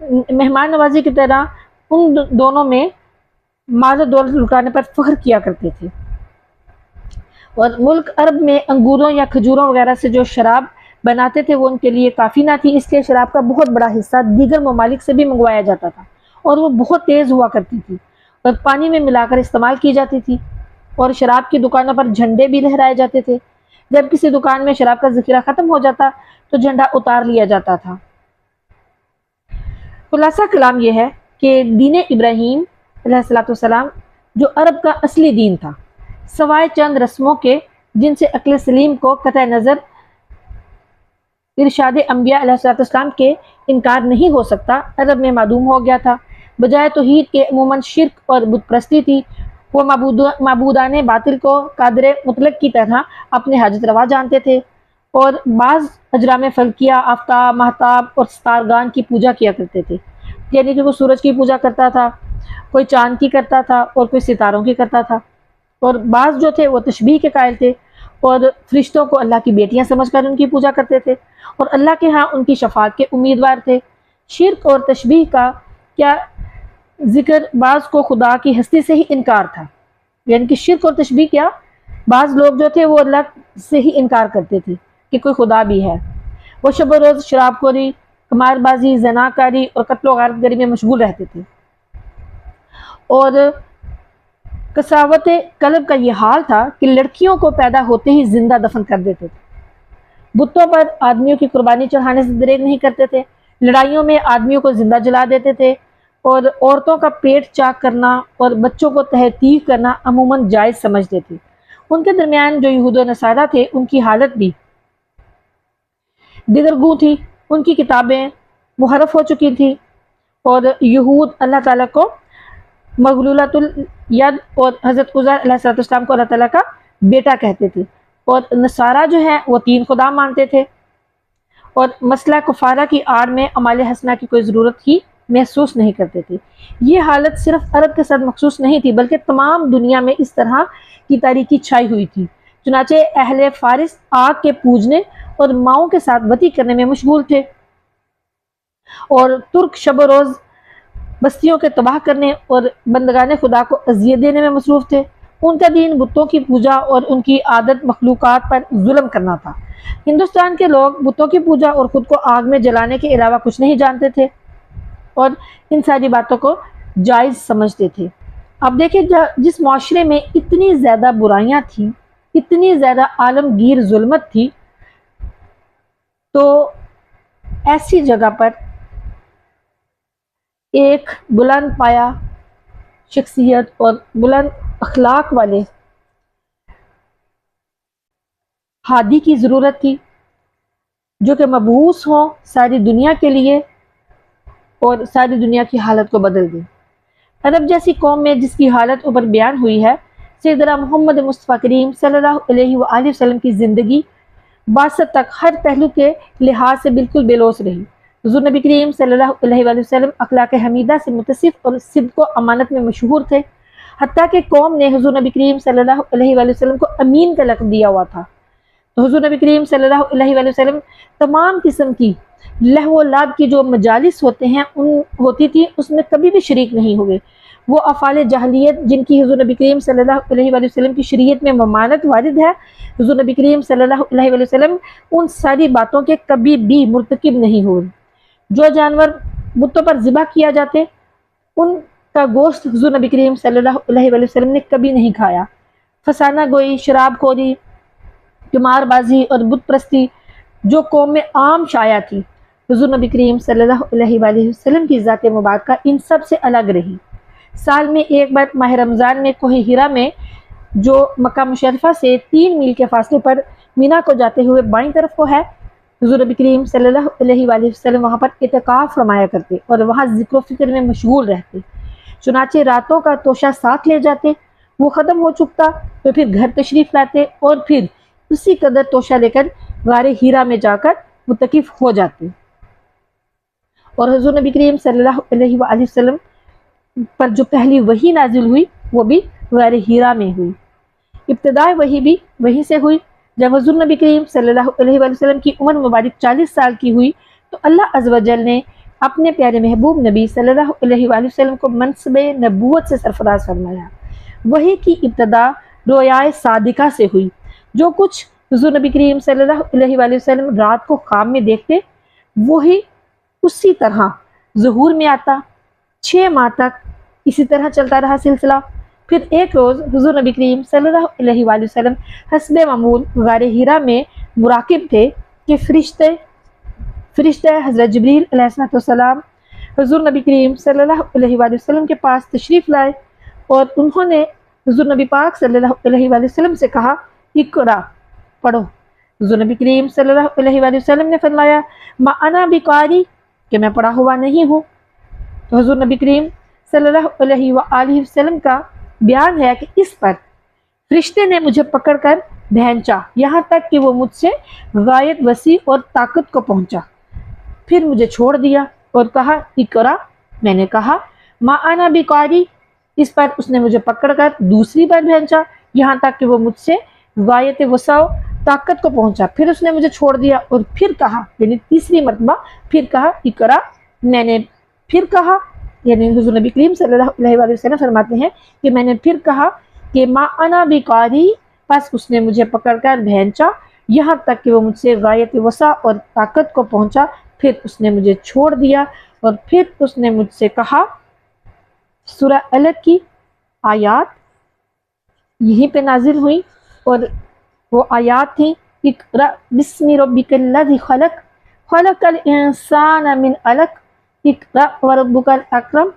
مہمان نوازی کی طرح ان دونوں میں مال و دولت لٹانے پر فخر کیا کرتے تھے، اور ملک عرب میں انگوروں یا کھجوروں وغیرہ سے جو شراب بناتے تھے وہ ان کے لیے کافی نہ تھی، اس لیے شراب کا بہت بڑا حصہ دیگر ممالک سے بھی منگوایا جاتا تھا، اور وہ بہت تیز ہوا کرتی تھی اور پانی میں ملا کر استعمال کی جاتی تھی، اور شراب کی دکانوں پر جھنڈے بھی لہرائے جاتے تھے۔ جب کسی دکان میں شراب کا ذخیرہ ختم ہو جاتا تو جھنڈا اتار لیا جاتا تھا۔ خلاصہ کلام یہ ہے کہ دین ابراہیم علیہ السلام جو عرب کا اصلی دین تھا، سوائے چند رسموں کے جن سے عقل سلیم کو قطع نظر ارشاد انبیاء علیہ السلام کے انکار نہیں ہو سکتا، عرب میں معدوم ہو گیا تھا۔ بجائے توحید کے عموماً شرک اور بت پرستی تھی۔ وہ معبودان باطل کو قادر مطلق کی طرح اپنے حاجت روا جانتے تھے، اور بعض اجرام فلکیہ آفتاب، مہتاب اور ستارگان کی پوجا کیا کرتے تھے، یعنی کہ وہ سورج کی پوجا کرتا تھا، کوئی چاند کی کرتا تھا اور کوئی ستاروں کی کرتا تھا، اور بعض جو تھے وہ تشبیہ کے قائل تھے اور فرشتوں کو اللہ کی بیٹیاں سمجھ کر ان کی پوجا کرتے تھے، اور اللہ کے ہاں ان کی شفاعت کے امیدوار تھے۔ شرک اور تشبیہ کا کیا ذکر بعض کو خدا کی ہستی سے ہی انکار تھا، یعنی کہ شرک اور تشبیہ کیا، بعض لوگ جو تھے وہ اللہ سے ہی انکار کرتے تھے کہ کوئی خدا بھی ہے۔ وہ شب و روز شراب خوری، قمار بازی، زناکاری اور قتل و غارت گری میں مشغول رہتے تھے، اور قساوت قلب کا یہ حال تھا کہ لڑکیوں کو پیدا ہوتے ہی زندہ دفن کر دیتے تھے، بتوں پر آدمیوں کی قربانی چڑھانے سے دریغ نہیں کرتے تھے، لڑائیوں میں آدمیوں کو زندہ جلا دیتے تھے، اور عورتوں کا پیٹ چاک کرنا اور بچوں کو تحقیق کرنا عموماً جائز سمجھتے تھے۔ ان کے درمیان جو یہود و نصارہ تھے ان کی حالت بھی دیگرگوں تھی، ان کی کتابیں محرف ہو چکی تھیں، اور یہود اللہ تعالیٰ کو مغلولۃ الید اور حضرت عزیر علیہ السلام کو اللہ تعالیٰ کا بیٹا کہتے تھے، اور نصارہ جو ہیں وہ تین خدا مانتے تھے، اور مسئلہ کفارہ کی آڑ میں اعمال حسنہ کی کوئی ضرورت ہی محسوس نہیں کرتے تھے۔ یہ حالت صرف عرب کے ساتھ مخصوص نہیں تھی بلکہ تمام دنیا میں اس طرح کی تاریکی چھائی ہوئی تھی۔ چنانچہ اہل فارس آگ کے پوجنے اور ماؤں کے ساتھ بتی کرنے میں مشغول تھے، اور ترک شب و روز بستیوں کے تباہ کرنے اور بندگان خدا کو اذیت دینے میں مصروف تھے۔ ان کا دین بتوں کی پوجا اور ان کی عادت مخلوقات پر ظلم کرنا تھا۔ ہندوستان کے لوگ بتوں کی پوجا اور خود کو آگ میں جلانے کے علاوہ کچھ نہیں جانتے تھے، اور ان ساری باتوں کو جائز سمجھتے تھے۔ اب دیکھیں جس معاشرے میں اتنی زیادہ برائیاں تھیں، اتنی زیادہ عالمگیر ظلمت تھی، تو ایسی جگہ پر ایک بلند پایا شخصیت اور بلند اخلاق والے ہادی کی ضرورت تھی، جو کہ مبعوث ہوں ساری دنیا کے لیے اور ساری دنیا کی حالت کو بدل دیں۔ عرب جیسی قوم میں جس کی حالت اوپر بیان ہوئی ہے، سیدنا محمد مصطفیٰ کریم صلی اللہ علیہ وآلہ وسلم کی زندگی باسط تک ہر پہلو کے لحاظ سے بالکل بے لوث رہی۔ حضور نبی کریم صلی اللہ علیہ وآلہ وسلم اخلاق حمیدہ سے متصف اور صدق و امانت میں مشہور تھے، حتیٰ کہ قوم نے حضور نبی کریم صلی اللہ علیہ وآلہ وسلم کو امین کا لقب دیا ہوا تھا۔ تو حضور نبی کریم صلی اللہ علیہ وآلہ وسلم تمام قسم کی لہو و لعب کی جو مجالس ہوتی تھی اس میں کبھی بھی شریک نہیں ہوئے۔ وہ افعال جاہلیت جن کی حضور نبی کریم صلی اللہ علیہ وآلہ وسلم کی شریعت میں ممانعت وارد ہے، حضور نبی کریم صلی اللہ علیہ وآلہ وسلم ان ساری باتوں کے کبھی بھی مرتکب نہیں ہوئے۔ جو جانور بتوں پر ذبح کیا جاتے ان کا گوشت حضور نبی کریم صلی اللہ علیہ وآلہ وسلم نے کبھی نہیں کھایا۔ فسانہ گوئی، شراب خوری، قمار بازی اور بت پرستی جو قوم میں عام شائع تھی، حضور نبی کریم صلی اللہ علیہ وآلہ وسلم کی ذات مبارکہ ان سب سے الگ رہی۔ سال میں ایک بار ماہ رمضان میں کوہ ہیرا میں جو مکہ مشرفہ سے 3 میل کے فاصلے پر مینا کو جاتے ہوئے بائیں طرف کو ہے، حضور نبی کریم صلی اللہ علیہ وآلہ وسلم وہاں پر اعتکاف فرمایا کرتے اور وہاں ذکر و فکر میں مشغول رہتے۔ چنانچہ راتوں کا توشہ ساتھ لے جاتے، وہ ختم ہو چکتا تو پھر گھر تشریف لاتے اور پھر اسی قدر توشہ لے کر غار ہیرا میں جا کر متکف ہو جاتے، اور حضور نبی کریم صلی اللہ علیہ وآلہ وسلم پر جو پہلی وحی نازل ہوئی وہ بھی غار ہیرا میں ہوئی۔ ابتدائی وحی بھی وہیں سے ہوئی۔ جب حضور نبی کریم صلی اللہ علیہ وآلہ وسلم کی عمر مبارک 40 سال کی ہوئی تو اللہ عز و جل نے اپنے پیارے محبوب نبی صلی اللہ علیہ وآلہ وسلم کو منصب نبوت سے سرفراز فرمایا۔ وحی کی ابتدا رویائے صادقہ سے ہوئی۔ جو کچھ حضور نبی کریم صلی اللہ علیہ وآلہ وسلم رات کو خواب میں دیکھتے وہی اسی طرح ظہور میں آتا۔ 6 ماہ تک اسی طرح چلتا رہا سلسلہ۔ پھر ایک روز حضور نبی کریم صلی اللہ علیہ وآلہ وسلم حسب معمول غار حرا میں مراقب تھے کہ فرشتہ حضرت جبریل علیہ السلام حضور نبی کریم صلی اللہ علیہ وآلہ وسلم کے پاس تشریف لائے اور انہوں نے حضور نبی پاک صلی اللہ علیہ وآلہ وسلم سے کہا اقرا، پڑھو۔ حضور نبی کریم صلی اللہ علیہ وآلہ وسلم نے فرمایا ما انا بقاری، کہ میں پڑھا ہوا نہیں ہوں۔ تو حضور نبی کریم صلی اللہ علیہ وآلہ وسلم کا بیان ہے کہ اس پر فرشتے نے مجھے پکڑ کر بھینچا یہاں تک کہ وہ مجھ سے غایت وسیع اور طاقت کو پہنچا، پھر مجھے چھوڑ دیا اور کہا اقرا۔ میں نے کہا ما انا بقاری، اس پر اس نے مجھے پکڑ کر دوسری بار بھینچا یہاں تک کہ وہ مجھ سے غایت وسع و طاقت کو پہنچا، پھر اس نے مجھے چھوڑ دیا اور پھر کہا، یعنی تیسری مرتبہ پھر کہا اقرا۔ میں نے پھر کہا، یعنی حضور نبی کریم صلی اللہ علیہ وآلہ وسلم فرماتے ہیں کہ میں نے پھر کہا کہ ما انا بقاری، پس اس نے مجھے پکڑ کر بھینچا یہاں تک کہ وہ مجھ سے غایت وسع اور طاقت کو پہنچا، پھر اس نے مجھے چھوڑ دیا اور پھر اس نے مجھ سے کہا۔ سورہ الگ کی آیات یہیں پہ نازل ہوئی اور وہ آیات تھیں اقرأ بسم ربک الذی خلق خلق الانسان من علق اقرأ وربک الاکرم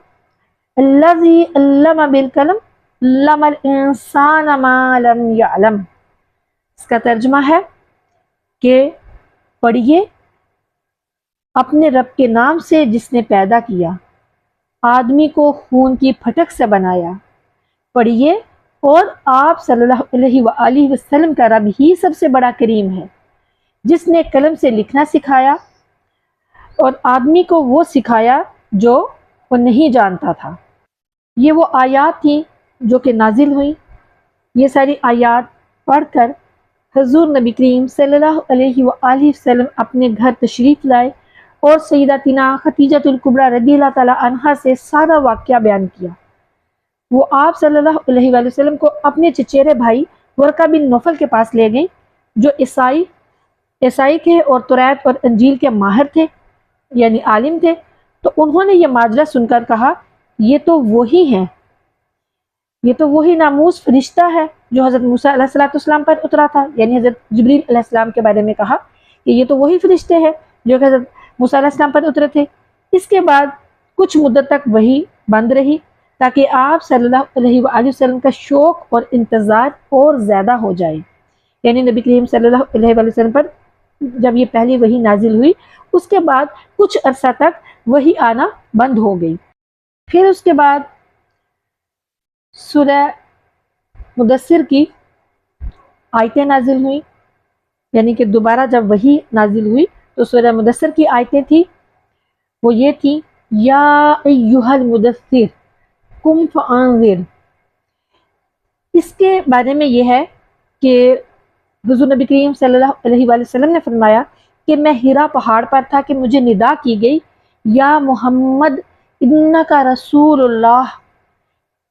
الذی علم بالقلم علم الانسان ما لم یعلم۔ اس کا ترجمہ ہے کہ پڑھیے اپنے رب کے نام سے جس نے پیدا کیا، آدمی کو خون کی پھٹک سے بنایا۔ پڑھیے اور آپ صلی اللہ علیہ وآلہ وسلم کا رب ہی سب سے بڑا کریم ہے جس نے قلم سے لکھنا سکھایا اور آدمی کو وہ سکھایا جو وہ نہیں جانتا تھا۔ یہ وہ آیات تھیں جو کہ نازل ہوئیں۔ یہ ساری آیات پڑھ کر حضور نبی کریم صلی اللہ علیہ وآلہ وسلم اپنے گھر تشریف لائے اور سیدتنا خدیجۃ الکبریٰ رضی اللہ تعالی عنہا سے سارا واقعہ بیان کیا۔ وہ آپ صلی اللہ علیہ وآلہ وسلم کو اپنے چچیرے بھائی ورقہ بن نوفل کے پاس لے گئیں جو عیسائی کے اور توریت اور انجیل کے ماہر تھے، یعنی عالم تھے۔ تو انہوں نے یہ ماجرا سن کر کہا یہ تو وہی ہیں، یہ تو وہی ناموس فرشتہ ہے جو حضرت موسیٰ علیہ السلام پر اترا تھا، یعنی حضرت جبریل علیہ السلام کے بارے میں کہا کہ یہ تو وہی فرشتے ہیں جو کہ حضرت موسیٰ علیہ السلام پر اترے تھے۔ اس کے بعد کچھ مدت تک وہی بند رہی تاکہ آپ صلی اللہ علیہ وآلہ وسلم کا شوق اور انتظار اور زیادہ ہو جائے، یعنی نبی کریم صلی اللہ علیہ وآلہ وسلم پر جب یہ پہلی وحی نازل ہوئی اس کے بعد کچھ عرصہ تک وحی آنا بند ہو گئی۔ پھر اس کے بعد سورہ مدثر کی آیتیں نازل ہوئیں، یعنی کہ دوبارہ جب وحی نازل ہوئی تو سورہ مدثر کی آیتیں تھیں، وہ یہ تھیں یا ایھا المدثر قم فانذر۔ اس کے بارے میں یہ ہے کہ حضور نبی کریم صلی اللہ علیہ وآلہ وسلم نے فرمایا کہ میں حرا پہاڑ پر تھا کہ مجھے ندا کی گئی یا محمد انکا رسول اللہ۔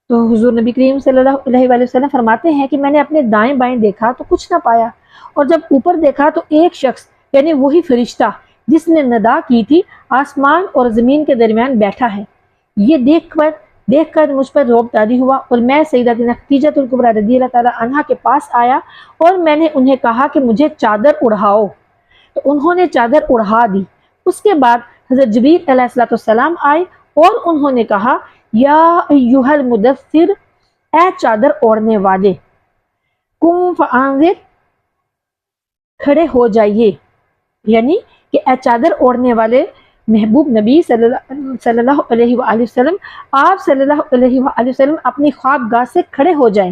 تو حضور نبی کریم صلی اللہ علیہ وآلہ وسلم فرماتے ہیں کہ میں نے اپنے دائیں بائیں دیکھا تو کچھ نہ پایا، اور جب اوپر دیکھا تو ایک شخص یعنی وہی فرشتہ جس نے ندا کی تھی آسمان اور زمین کے درمیان بیٹھا ہے۔ یہ دیکھ کر مجھ پر رعب طاری ہوا اور میں سیدتنا خدیجۃ الکبریٰ رضی اللہ تعالی عنہا کے پاس آیا اور میں نے انہیں کہا کہ مجھے چادر اڑھاؤ، تو انہوں نے چادر اڑھا دی۔ اس کے بعد حضرت جبریل علیہ السلام آئے اور انہوں نے کہا یا ایھا المدثر، اے چادر اوڑھنے والے، قم فانذر، کھڑے ہو جائیے، یعنی کہ اے چادر اوڑھنے والے محبوب نبی صلی اللہ علیہ وآلہ وسلم، آپ صلی اللہ علیہ وآلہ وسلم اپنی خواب گاہ سے کھڑے ہو جائیں،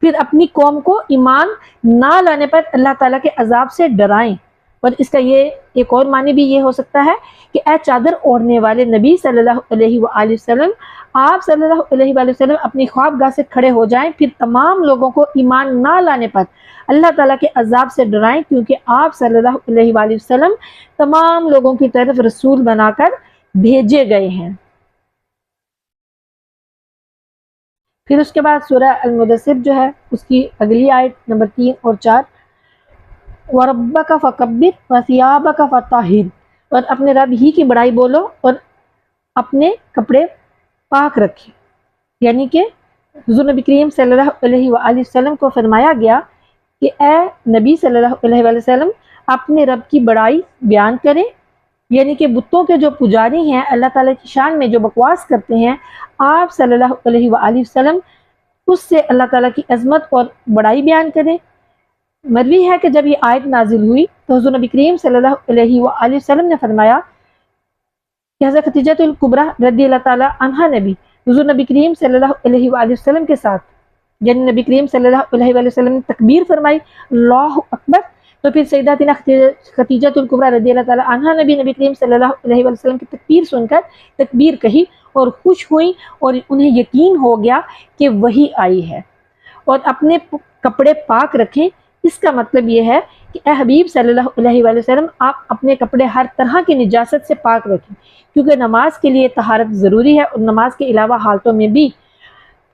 پھر اپنی قوم کو ایمان نہ لانے پر اللہ تعالیٰ کے عذاب سے ڈرائیں۔ اور اس کا یہ ایک اور معنی بھی یہ ہو سکتا ہے کہ اے چادر اوڑھنے والے نبی صلی اللہ علیہ وآلہ وسلم، آپ صلی اللہ علیہ وآلہ وسلم اپنی خواب گاہ سے کھڑے ہو جائیں، پھر تمام لوگوں کو ایمان نہ لانے پر اللہ تعالیٰ کے عذاب سے ڈرائیں، کیونکہ آپ صلی اللہ علیہ وآلہ وسلم تمام لوگوں کی طرف رسول بنا کر بھیجے گئے ہیں۔ پھر اس کے بعد سورہ المدثر جو ہے اس کی اگلی آیت نمبر 3 اور 4، وَرَبَّكَ فَكَبِّرْ وَثِيَابَكَ فَطَهِّرْ، اور اپنے رب ہی کی بڑائی بولو اور اپنے کپڑے پاک رکھے۔ یعنی کہ حضور نبی کریم صلی اللہ علیہ وآلہ وسلم کو فرمایا گیا کہ اے نبی صلی اللہ علیہ وآلہ وسلم اپنے رب کی بڑائی بیان کریں، یعنی کہ بتوں کے جو پجاری ہیں اللہ تعالیٰ کی شان میں جو بکواس کرتے ہیں، آپ صلی اللہ علیہ وآلہ وسلم اس سے اللہ تعالیٰ کی عظمت اور بڑائی بیان کریں۔ مروی ہے کہ جب یہ آیت نازل ہوئی تو حضور نبی کریم صلی اللہ علیہ وآلہ وسلم نے فرمایا کہ حضرت خدیجہ الکبریٰ رضی اللہ تعالیٰ عنہا نے بھی حضور نبی کریم صلی اللہ علیہ وآلہ وسلم کے ساتھ، یعنی نبی کریم صلی اللہ علیہ وآلہ وسلم نے تکبیر فرمائی اللہ اکبر، تو پھر سیداتنا خدیجہ الکبریٰ رضی اللہ تعالیٰ عنہا نے بھی نبی کریم صلی اللہ علیہ وآلہ وسلم کی تکبیر سن کر تکبیر کہی اور خوش ہوئی اور انہیں یقین ہو گیا کہ وہی آئی ہے۔ اور اپنے کپڑے پاک رکھیں، اس کا مطلب یہ ہے کہ اے حبیب صلی اللہ علیہ وآلہ وسلم آپ اپنے کپڑے ہر طرح کی نجاست سے پاک رکھیں، کیونکہ نماز کے لیے طہارت ضروری ہے اور نماز کے علاوہ حالتوں میں بھی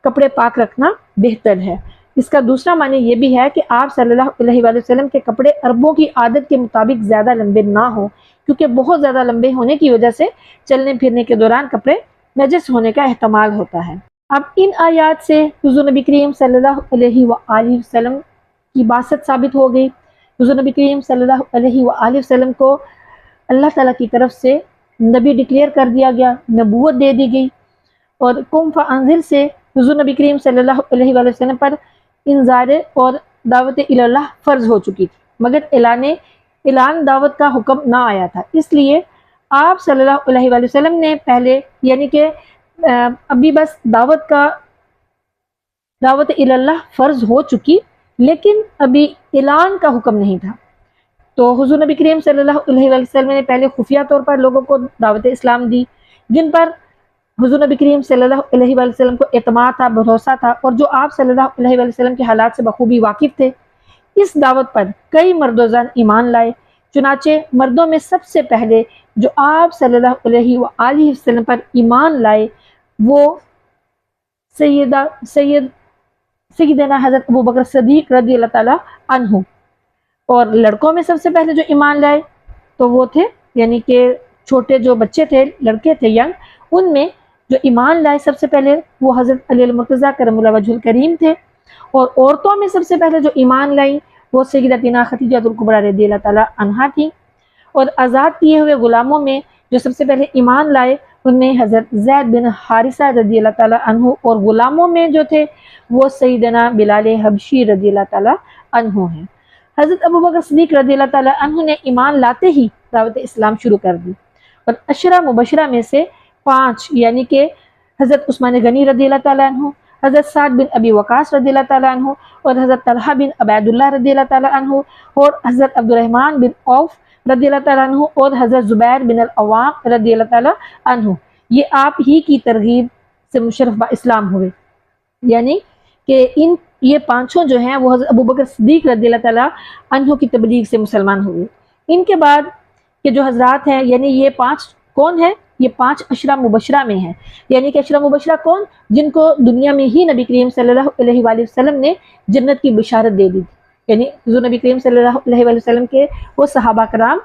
کپڑے پاک رکھنا بہتر ہے۔ اس کا دوسرا معنی یہ بھی ہے کہ آپ صلی اللہ علیہ وآلہ وسلم کے کپڑے عربوں کی عادت کے مطابق زیادہ لمبے نہ ہوں، کیونکہ بہت زیادہ لمبے ہونے کی وجہ سے چلنے پھرنے کے دوران کپڑے نجس ہونے کا احتمال ہوتا ہے۔ اب ان آیات سے حضور نبی کریم صلی اللہ علیہ وآلہ وسلم کی بعثت ثابت ہو گئی۔ حضور نبی کریم صلی اللہ علیہ وآلہ وسلم کو اللہ تعالیٰ کی طرف سے نبی ڈکلیئر کر دیا گیا، نبوت دے دی گئی، اور قم فانذر سے حضور نبی کریم صلی اللہ علیہ وآلہ وسلم پر انذار اور دعوت اللہ فرض ہو چکی تھی، مگر اعلان دعوت کا حکم نہ آیا تھا، اس لیے آپ صلی اللہ علیہ وآلہ وسلم نے پہلے یعنی کہ ابھی بس دعوت اللہ فرض ہو چکی، لیکن ابھی اعلان کا حکم نہیں تھا۔ تو حضور نبی کریم صلی اللہ علیہ وآلہ وسلم نے پہلے خفیہ طور پر لوگوں کو دعوت اسلام دی، جن پر حضور نبی کریم صلی اللہ علیہ وآلہ وسلم کو اعتماد تھا، بھروسہ تھا، اور جو آپ صلی اللہ علیہ وآلہ وسلم کے حالات سے بخوبی واقف تھے۔ اس دعوت پر کئی مرد و زن ایمان لائے، چنانچہ مردوں میں سب سے پہلے جو آپ صلی اللہ علیہ وآلہ وسلم پر ایمان لائے وہ سیدنا حضرت ابوبکر صدیق رضی اللہ تعالیٰ عنہ، اور لڑکوں میں سب سے پہلے جو ایمان لائے تو وہ تھے یعنی کہ چھوٹے جو بچے تھے، لڑکے تھے ینگ، ان میں جو ایمان لائے سب سے پہلے وہ حضرت علی المرتضیٰ کرم اللہ وجہ الکریم تھے، اور عورتوں میں سب سے پہلے جو ایمان لائیں وہ سیدتنا خدیجہ الکبریٰ رضی اللہ تعالیٰ عنہا تھیں، اور آزاد کیے ہوئے غلاموں میں جو سب سے پہلے ایمان لائے ان میں حضرت زید بن حارثہ رضی اللہ تعالیٰ عنہ، اور غلاموں میں جو تھے وہ سیدنا بلال حبشی رضی اللہ تعالیٰ عنہ ہیں۔ حضرت ابوبکر صدیق رضی اللہ تعالیٰ عنہ نے ایمان لاتے ہی دعوت اسلام شروع کر دی، اور عشرہ مبشرہ میں سے 5 یعنی کہ حضرت عثمان غنی رضی اللہ تعالیٰ عنہ، حضرت سعد بن ابی وقاص رضی اللہ تعالیٰ عنہ، اور حضرت طلحہ بن عبید اللہ رضی اللہ تعالیٰ عنہ، اور حضرت عبد الرحمن بن عوف رضی اللہ تعالیٰ عنہ، اور حضرت زبیر بن العوام رضی اللہ تعالیٰ عنہ، یہ آپ ہی کی ترغیب سے مشرف با اسلام ہوئے، یعنی کہ یہ 5 جو ہیں وہ حضرت ابوبکر صدیق رضی اللہ تعالیٰ عنہ کی تبلیغ سے مسلمان ہوئے۔ ان کے بعد کے جو حضرات ہیں یعنی یہ 5 کون ہیں؟ یہ 5 عشرہ مبشرہ میں ہیں، یعنی کہ عشرہ مبشرہ کون؟ جن کو دنیا میں ہی نبی کریم صلی اللہ علیہ وآلہ وسلم نے جنت کی بشارت دے دی تھی، یعنی حضور نبی کریم صلی اللہ علیہ وآلہ وسلم کے وہ صحابہ کرام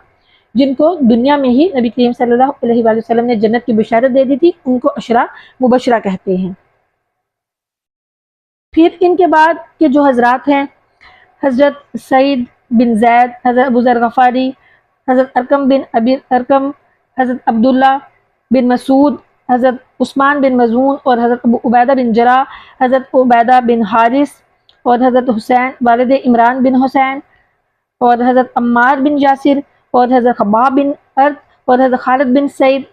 جن کو دنیا میں ہی نبی کریم صلی اللہ علیہ وآلہ وسلم نے جنت کی بشارت دے دی تھی، ان کو عشرہ مبشرہ کہتے ہیں۔ پھر ان کے بعد کے جو حضرات ہیں حضرت سعید بن زید، حضرت ابو ذر غفاری، حضرت ارقم بن ابی ارقم، حضرت عبداللہ بن مسعود، حضرت عثمان بن مظعون، اور حضرت ابو عبیدہ بن جراح، حضرت عبیدہ بن حارث، اور حضرت حسین والد عمران بن حسین، اور حضرت عمار بن یاسر، اور حضرت خباب بن ارد، اور حضرت خالد بن سعید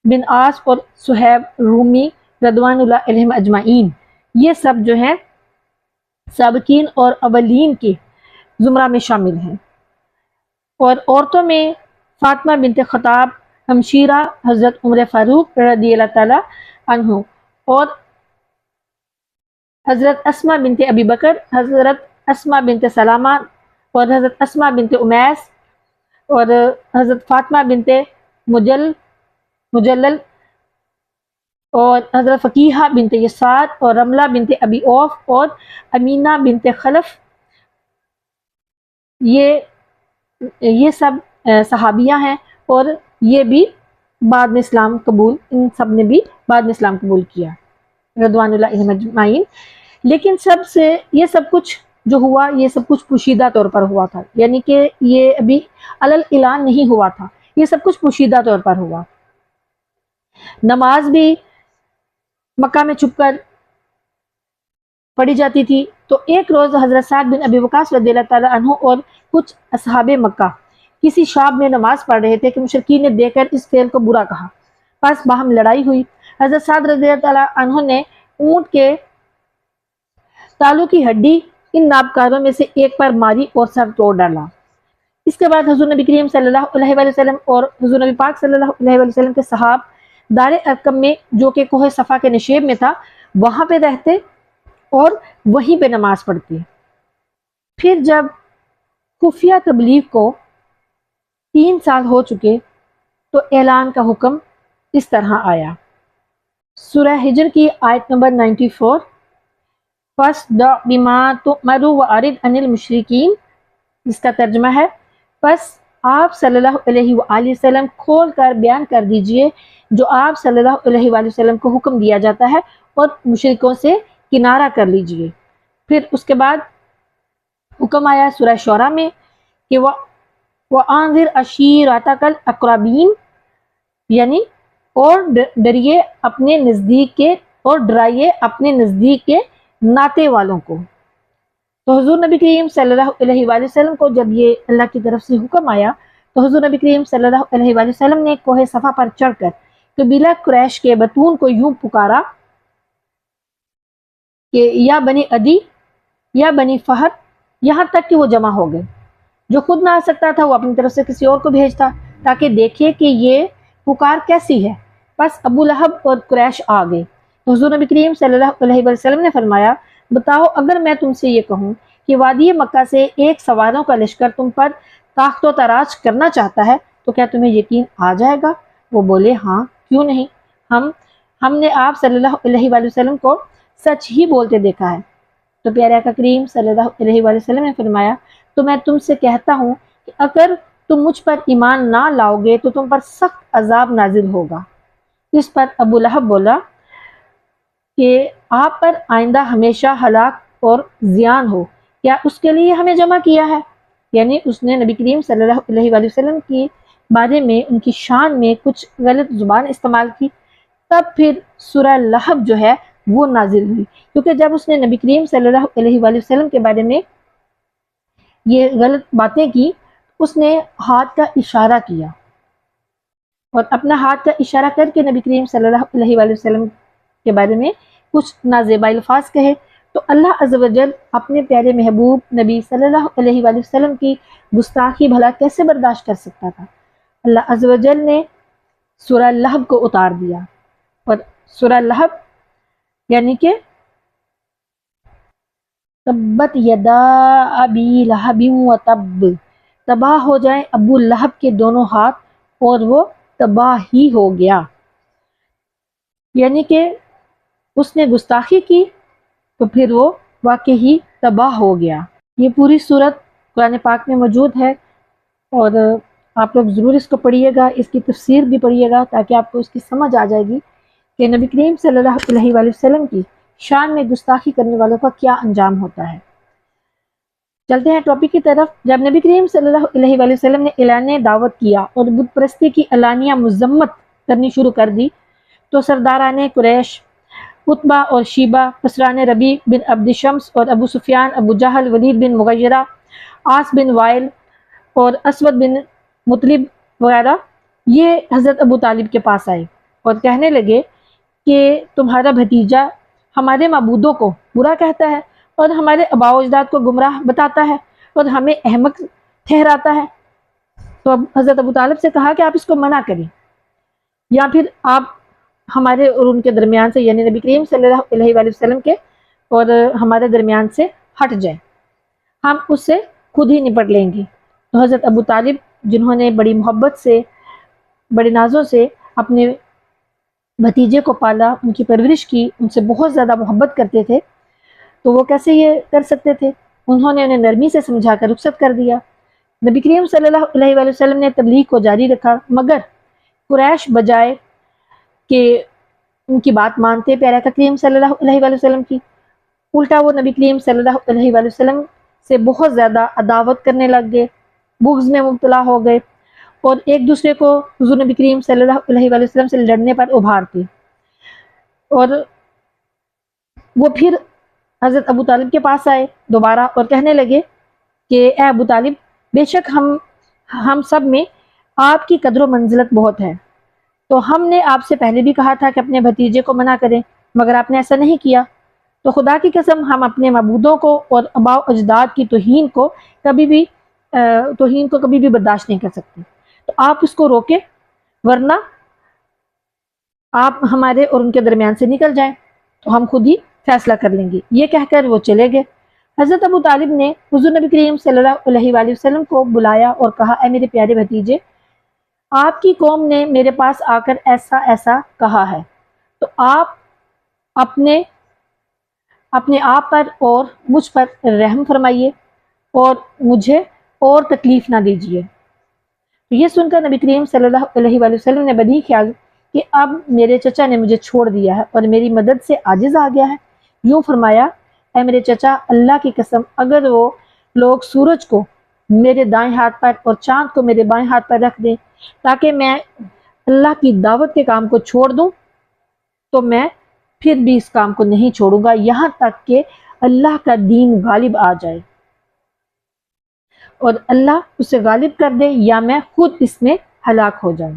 بن عاص، اور صہیب رومی رضوان اللہ علیہم اجمعین، یہ سب جو ہیں سابقین اور اولین کے زمرہ میں شامل ہیں۔ اور عورتوں میں فاطمہ بنت خطاب ہمشیرہ حضرت عمر فاروق رضی اللہ تعالیٰ عنہ، اور حضرت اسماء بنت ابی بکر، حضرت اسماء بنت سلامہ، اور حضرت اسماء بنت امیس، اور حضرت فاطمہ بنت مجل، مجلل اور حضرت فقیہ بنت یسار اور رملہ بنت ابی اوف اور امینہ بنت خلف، یہ سب صحابیہ ہیں، اور یہ بھی بعد میں اسلام قبول، ان سب نے بھی بعد میں اسلام قبول کیا رضوان اللہ علیہم اجمعین۔ لیکن یہ سب کچھ جو ہوا، یہ سب کچھ پوشیدہ طور پر ہوا تھا، یعنی کہ یہ ابھی علل اعلان نہیں ہوا تھا، یہ سب کچھ پوشیدہ طور پر ہوا۔ نماز بھی مکہ میں چھپ کر پڑھی جاتی تھی۔ تو ایک روز حضرت سعد بن ابی وقاص رضی اللہ تعالیٰ عنہ اور کچھ اصحاب مکہ کسی شام میں نماز پڑھ رہے تھے کہ مشرکین نے دیکھ کر اس فعل کو برا کہا، پس باہم لڑائی ہوئی۔ حضرت سعد رضی اللہ تعالیٰ عنہ نے اونٹ کے تالو کی ہڈی ان نابکاروں میں سے ایک پر ماری اور سر توڑ ڈالا۔ اس کے بعد حضور نبی کریم صلی اللہ علیہ وآلہ وسلم اور حضور نبی پاک صلی اللہ علیہ وآلہ وسلم کے صحاب دار ارقم میں، جو کہ کوہ صفا کے نشیب میں تھا، وہاں پہ رہتے اور وہیں پہ نماز پڑھتی۔ پھر جب خفیہ تبلیغ کو 3 سال ہو چکے تو اعلان کا حکم اس طرح آیا۔ سورہ ہجر کی آیت نمبر 94، فَاصْدَعْ بِمَا تُؤْمَرُ وَأَعْرِضْ عَنِ الْمُشْرِكِينَ، جس کا ترجمہ ہے، پس آپ صلی اللہ علیہ وآلہ وسلم کھول کر بیان کر دیجئے جو آپ صلی اللہ علیہ وآلہ وسلم کو حکم دیا جاتا ہے، اور مشرکوں سے کنارہ کر لیجئے۔ پھر اس کے بعد حکم آیا سورہ شعراء میں کہ وَأَنذِرْ عَشِيرَتَكَ الْأَقْرَبِينَ، یعنی اور ڈرائیے اپنے نزدیک کے ناطے والوں کو۔ تو حضور نبی کریم صلی اللہ علیہ وآلہ وسلم کو جب یہ اللہ کی طرف سے حکم آیا تو حضور نبی کریم صلی اللہ علیہ وآلہ وسلم نے کوہ صفا پر چڑھ کر قبیلہ قریش کے بطون کو یوں پکارا کہ یا بنی عدی، یا بنی فہد، یہاں تک کہ وہ جمع ہو گئے۔ جو خود نہ آ سکتا تھا وہ اپنی طرف سے کسی اور کو بھیجتا تاکہ دیکھے کہ یہ پکار کیسی ہے۔ بس ابو لہب اور قریش آ گئے۔ تو حضور نبی کریم صلی اللہ علیہ وسلم نے فرمایا، بتاؤ اگر میں تم سے یہ کہوں کہ وادی مکہ سے ایک سواروں کا لشکر تم پر تاخت و تاراج کرنا چاہتا ہے تو کیا تمہیں یقین آ جائے گا؟ وہ بولے، ہاں کیوں نہیں، ہم نے آپ صلی اللہ علیہ وآلہ وسلم کو سچ ہی بولتے دیکھا ہے۔ تو پیارے آقا کریم صلی اللہ علیہ وآلہ وسلم نے فرمایا، تو میں تم سے کہتا ہوں کہ اگر تم مجھ پر ایمان نہ لاؤ گے تو تم پر سخت عذاب نازل ہوگا۔ اس پر ابو لہب بولا کہ آپ پر آئندہ ہمیشہ ہلاک اور زیان ہو، کیا اس کے لیے ہمیں جمع کیا ہے؟ یعنی اس نے نبی کریم صلی اللہ علیہ وآلہ وسلم کے بارے میں ان کی شان میں کچھ غلط زبان استعمال کی۔ تب پھر سورہ لہب جو ہے وہ نازل ہوئی، کیونکہ جب اس نے نبی کریم صلی اللہ علیہ وآلہ وسلم کے بارے میں یہ غلط باتیں کی، اس نے ہاتھ کا اشارہ کیا اور اپنا ہاتھ کا اشارہ کر کے نبی کریم صلی اللہ علیہ وآلہ وسلم کے بارے میں کچھ نازیبا الفاظ کہے، تو اللہ عز و جل اپنے پیارے محبوب نبی صلی اللہ علیہ وآلہ وسلم کی گستاخی بھلا کیسے برداشت کر سکتا تھا؟ اللہ عز و جل نے سورہ لہب کو اتار دیا، اور سورہ لہب یعنی کہ تبت یدا ابی لہب و تب، تباہ ہو جائیں ابو لہب کے دونوں ہاتھ اور وہ تباہ ہی ہو گیا، یعنی کہ اس نے گستاخی کی تو پھر وہ واقعی تباہ ہو گیا۔ یہ پوری صورت قرآن پاک میں موجود ہے، اور آپ لوگ ضرور اس کو پڑھیے گا، اس کی تفسیر بھی پڑھیے گا تاکہ آپ کو اس کی سمجھ آ جائے گی کہ نبی کریم صلی اللہ علیہ وآلہ وسلم کی شان میں گستاخی کرنے والوں کا کیا انجام ہوتا ہے۔ چلتے ہیں ٹاپک کی طرف۔ جب نبی کریم صلی اللہ علیہ وآلہ وسلم نے اعلان دعوت کیا اور بت پرستی کی علانیہ مذمت کرنی شروع کر دی تو سرداران قریش، عتبہ اور شیبہ، اسران ربیع بن عبد شمس اور ابو سفیان، ابو جہل، ولید بن مغیرہ، عاص بن وائل اور اسود بن مطلب وغیرہ، یہ حضرت ابو طالب کے پاس آئے اور کہنے لگے کہ تمہارا بھتیجا ہمارے معبودوں کو برا کہتا ہے اور ہمارے آباء و اجداد کو گمراہ بتاتا ہے اور ہمیں احمق ٹھہراتا ہے۔ تو اب حضرت ابو طالب سے کہا کہ آپ اس کو منع کریں، یا پھر آپ ہمارے اور ان کے درمیان سے، یعنی نبی کریم صلی اللہ علیہ وآلہ وسلم کے اور ہمارے درمیان سے ہٹ جائیں، ہم اس سے خود ہی نپٹ لیں گے۔ تو حضرت ابو طالب، جنہوں نے بڑی محبت سے، بڑے نازوں سے اپنے بھتیجے کو پالا، ان کی پرورش کی، ان سے بہت زیادہ محبت کرتے تھے، تو وہ کیسے یہ کر سکتے تھے؟ انہوں نے انہیں نرمی سے سمجھا کر رخصت کر دیا۔ نبی کریم صلی اللہ علیہ وآلہ وسلم نے تبلیغ کو جاری رکھا، مگر قریش بجائے کہ ان کی بات مانتے پیارے آقا کریم صلی اللہ علیہ وآلہ وسلم کی، الٹا وہ نبی کریم صلی اللہ علیہ وآلہ وسلم سے بہت زیادہ عداوت کرنے لگ گئے، بغض میں مبتلا ہو گئے، اور ایک دوسرے کو حضور نبی کریم صلی اللہ علیہ وآلہ وسلم سے لڑنے پر ابھارتے، اور وہ پھر حضرت ابو طالب کے پاس آئے دوبارہ اور کہنے لگے کہ اے ابو طالب، بے شک ہم سب میں آپ کی قدر و منزلت بہت ہے، تو ہم نے آپ سے پہلے بھی کہا تھا کہ اپنے بھتیجے کو منع کریں، مگر آپ نے ایسا نہیں کیا، تو خدا کی قسم ہم اپنے معبودوں کو اور آباء و اجداد کی توہین کو کبھی بھی برداشت نہیں کر سکتے، تو آپ اس کو روکیں، ورنہ آپ ہمارے اور ان کے درمیان سے نکل جائیں تو ہم خود ہی فیصلہ کر لیں گے۔ یہ کہہ کر وہ چلے گئے۔ حضرت ابو طالب نے حضور نبی کریم صلی اللہ علیہ وآلہ وسلم کو بلایا اور کہا، اے میرے پیارے بھتیجے، آپ کی قوم نے میرے پاس آ کر ایسا ایسا کہا ہے، تو آپ اپنے آپ پر اور مجھ پر رحم فرمائیے اور مجھے اور تکلیف نہ دیجیے۔ یہ سن کر نبی کریم صلی اللہ علیہ وآلہ وسلم نے بدی خیال کہ اب میرے چچا نے مجھے چھوڑ دیا ہے اور میری مدد سے عاجز آ گیا ہے، یوں فرمایا، اے میرے چچا، اللہ کی قسم اگر وہ لوگ سورج کو میرے دائیں ہاتھ پر اور چاند کو میرے بائیں ہاتھ پر رکھ دیں تاکہ میں اللہ کی دعوت کے کام کو چھوڑ دوں، تو میں پھر بھی اس کام کو نہیں چھوڑوں گا یہاں تک کہ اللہ کا دین غالب آ جائے اور اللہ اسے غالب کر دے یا میں خود اس میں ہلاک ہو جاؤں۔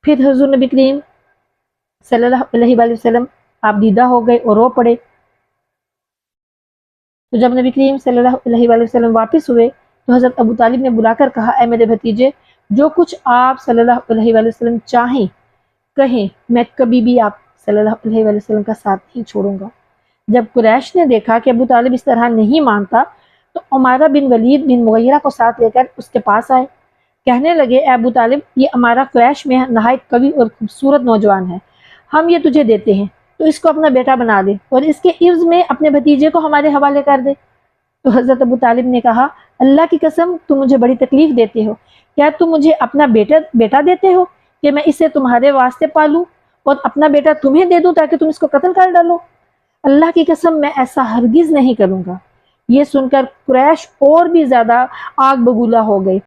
پھر حضور نبی کریم صلی اللہ علیہ وآلہ وسلم آپ دیدہ ہو گئے اور رو پڑے۔ تو جب نبی کریم صلی اللہ علیہ وآلہ وسلم واپس ہوئے تو حضرت ابو طالب نے بلا کر کہا، اے میرے بھتیجے، جو کچھ آپ صلی اللہ علیہ وآلہ وسلم چاہیں کہیں، میں کبھی بھی آپ صلی اللہ علیہ وآلہ وسلم کا ساتھ نہیں چھوڑوں گا۔ جب قریش نے دیکھا کہ ابو طالب اس طرح نہیں مانتا تو عمارہ بن ولید بن مغیرہ کو ساتھ لے کر اس کے پاس آئے، کہنے لگے، اے ابو طالب، یہ عمارہ قریش میں نہایت قوی اور خوبصورت نوجوان ہے، ہم یہ تجھے دیتے ہیں، تو اس کو اپنا بیٹا بنا دے اور اس کے عوض میں اپنے بھتیجے کو ہمارے حوالے کر دے۔ تو حضرت ابو طالب نے کہا، اللہ کی قسم تم مجھے بڑی تکلیف دیتے ہو، کیا تم مجھے اپنا بیٹا دیتے ہو کہ میں اسے تمہارے واسطے پالوں اور اپنا بیٹا تمہیں دے دوں تاکہ تم اس کو قتل کر ڈالو؟ اللہ کی قسم میں ایسا ہرگز نہیں کروں گا۔ یہ سن کر قریش اور بھی زیادہ آگ بگولا ہو گئے